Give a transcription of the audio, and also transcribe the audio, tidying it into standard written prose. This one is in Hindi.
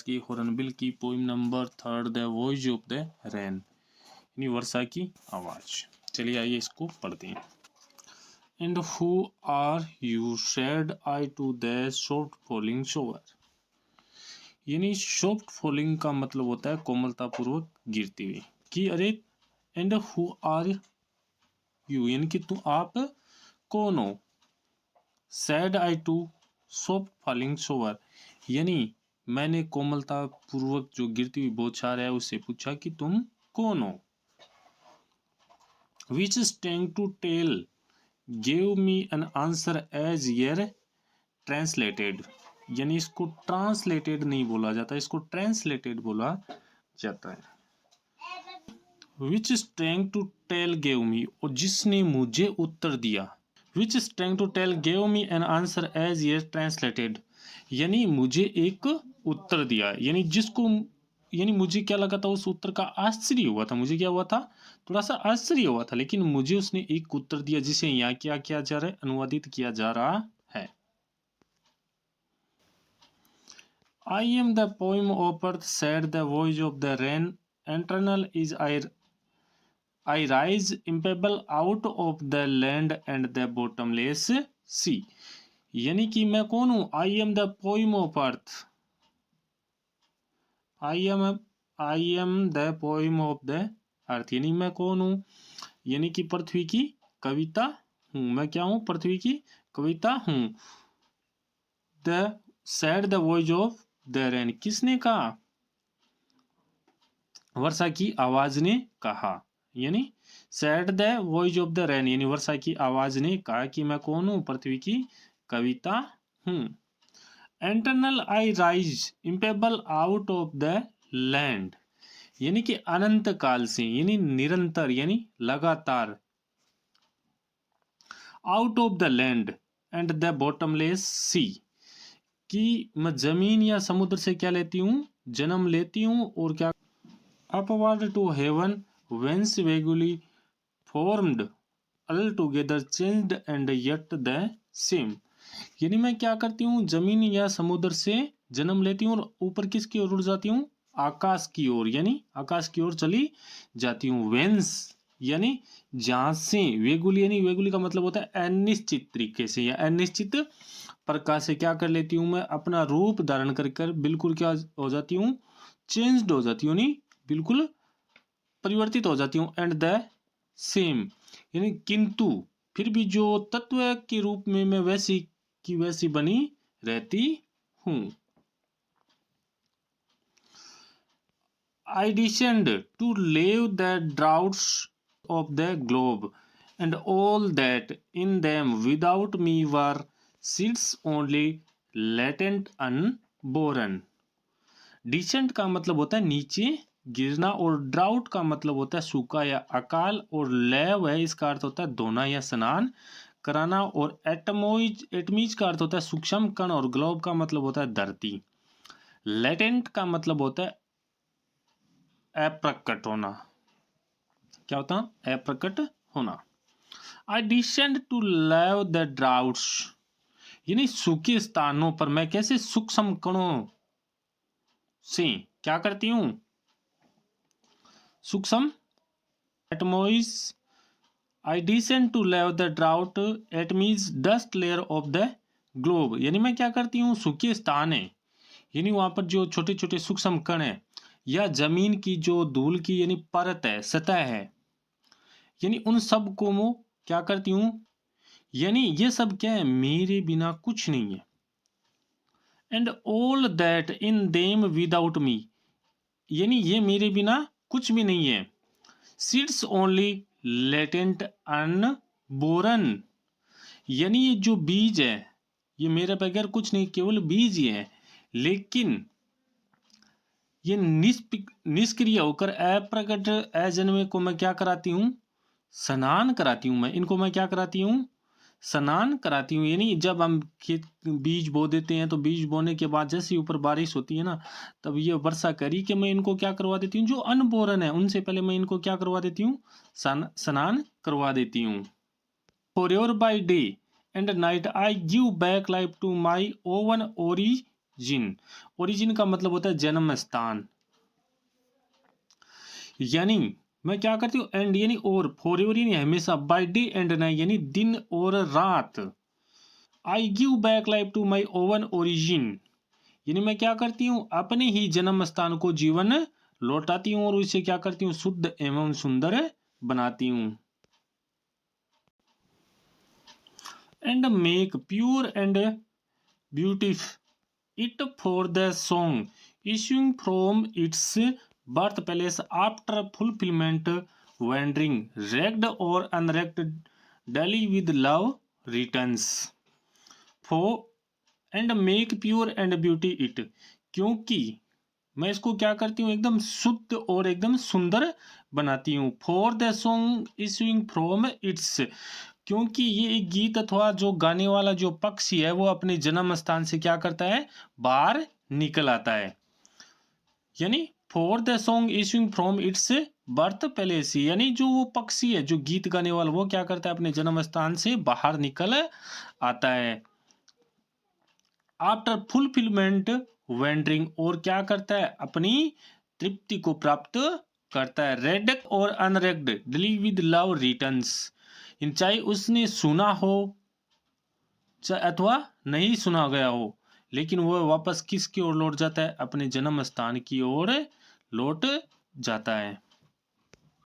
की हॉर्नबिल की poem number 3 the voice of the rain, यानी वर्षा की आवाज। चलिए आइए इसको पढ़ते हैं। And who are you said I to the soft falling shower, यानी सॉफ्ट फॉलिंग का मतलब होता है कोमलता पूर्वक गिरती हुई। कि अरे एंड हु आर यू, यानी कि तुम आप कौन हो। Said I to soft falling shower, यानी मैंने कोमलता पूर्वक जो गिरती हुई बौछार है उससे पूछा कि तुम कौन हो। Which strange to tell give me an answer as here translated, यानी इसको ट्रांसलेटेड नहीं बोला जाता, इसको ट्रांसलेटेड बोला जाता है। Which strange to tell gave me, और जिसने मुझे उत्तर दिया। Which strange to tell gave me an answer as here translated, यानी मुझे एक उत्तर दिया, यानी जिसको, यानी मुझे क्या लगा था उस उत्तर का आश्चर्य हुआ था, मुझे क्या हुआ था, थोड़ा सा आश्चर्य हुआ था, लेकिन मुझे उसने एक उत्तर दिया जिसे यहाँ क्या किया जा रहा है, अनुवादित किया जा रहा है। I am the poem of earth, said the voice of the rain. Eternal is I rise impebble out of the land and the bottomless sea. यानी कि मैं कौन हूँ? I am the poem of earth. I am the poem of the earth. यानी मैं कौन हूँ? यानी कि पृथ्वी की कविता हूँ। मैं क्या हूँ? पृथ्वी की कविता हूँ। The said the voice of the rain. किसने कहा? वर्षा की आवाज ने कहा, यानी sad the voice of the rain, यानी वर्षा की आवाज ने कहा कि मैं कौन हूं? पृथ्वी की कविता हूं। Eternal I rise impalpable out of the land, यानी कि अनंत काल से, यानी निरंतर, यानी लगातार। Out of the land and the bottomless sea, कि मैं जमीन या समुद्र से क्या लेती हूँ? जन्म लेती हूँ। और क्या? upward to heaven whence vaguely formed altogether changed and yet the same, यानी मैं क्या करती हूँ? जमीन या समुद्र से जन्म लेती हूँ और ऊपर किसकी ओर उड़ जाती हूँ? आकाश की ओर, यानी आकाश की ओर चली जाती हूँ। वेंस यानी जहां से, वेगुली यानी वेगुली का मतलब होता है अनिश्चित तरीके से या अनिश्चित प्रकार से क्या कर लेती हूँ? मैं अपना रूप धारण कर बिल्कुल क्या हो जाती हूँ? चेंज्ड हो जाती हूँ, नहीं बिल्कुल परिवर्तित हो जाती हूँ। एंड द सेम, यानी किंतु फिर भी जो तत्व के रूप में मैं वैसी की वैसी बनी रहती हूँ। I descend to lave the droughts of the globe, and all that in them without me were seeds only latent unborn. Descent का मतलब होता है नीचे गिरना, और ड्राउट का मतलब होता है सूखा या अकाल, और लैव है इसका अर्थ होता है धोना या स्नान कराना, और एटमीज का अर्थ होता है सूक्ष्म कण, और ग्लोब का मतलब होता है धरती। लेटेंट का मतलब होता है अप्रकट होना। क्या होता है? अप्रकट होना। I descend to lave the droughts, यानी सूखे स्थानों पर मैं कैसे सूक्ष्म कणों से क्या करती हूं? सूक्ष्म atomies. I descend to lave the drought atomies dust layer of the globe, यानी मैं क्या करती हूँ? सूखे स्थान है, यानी वहां पर जो छोटे छोटे सूक्ष्म कण है, या जमीन की जो धूल की यानी परत है, सतह है, यानी उन सब को मैं क्या करती हूँ? यानी ये सब क्या है? मेरे बिना कुछ नहीं है। And all that in them without me, यानी ये मेरे बिना कुछ भी नहीं है। सीड्स ओनली लेटेंट अनबोरन, यानी ये जो बीज है ये मेरे बगैर कुछ नहीं, केवल बीज ही है, लेकिन ये निष्क्रिय होकर अप्रकट अजन्मे को मैं क्या कराती हूँ? स्नान कराती हूँ। मैं इनको मैं क्या कराती हूँ? स्नान कराती हूँ। यानी जब हम खेत बीज बो देते हैं तो बीज बोने के बाद जैसे ऊपर बारिश होती है ना, तब ये वर्षा करी कि मैं इनको क्या करवा देती हूँ? जो अनबोरन है उनसे पहले मैं इनको क्या करवा देती हूँ? स्नान करवा देती हूँ। For your by day and night I give back life to my own origin, जिन। ओरिजिन का मतलब होता है जन्म स्थान। यानी मैं क्या करती हूँ, एंड यानी और, फॉरएवर यानी हमेशा, बाय डे एंड नाइट यानी दिन और रात, I give back life to my own origin यानी मैं क्या करती हूँ, अपने ही जन्म स्थान को जीवन लौटाती हूँ और उसे क्या करती हूँ, शुद्ध एवं सुंदर बनाती हूँ। And make pure and beautiful it for the song issuing from its birthplace after fulfillment, wandering wrecked or unwrecked daily with love returns for and make pure and beauty it। क्योंकि मैं इसको क्या करती हूँ, एकदम शुद्ध और एकदम सुंदर बनाती हूँ। For the song issuing from its, क्योंकि ये एक गीत अथवा जो गाने वाला जो पक्षी है वो अपने जन्म स्थान से क्या करता है, बाहर निकल आता है। यानी for the song issuing from its birth palace, यानी जो वो पक्षी है जो गीत गाने वाला वो क्या करता है, अपने जन्म स्थान से बाहर निकल आता है। आफ्टर फुलफिलमेंट वेंडरिंग, और क्या करता है, अपनी तृप्ति को प्राप्त करता है। रेडेड और अनरेक्ड डिलीव विद लव रिटर्न्स, चाहे उसने सुना हो चाहे अथवा नहीं सुना गया हो, लेकिन वह वापस किसकी ओर लौट जाता है, अपने जन्म स्थान की ओर लौट जाता है।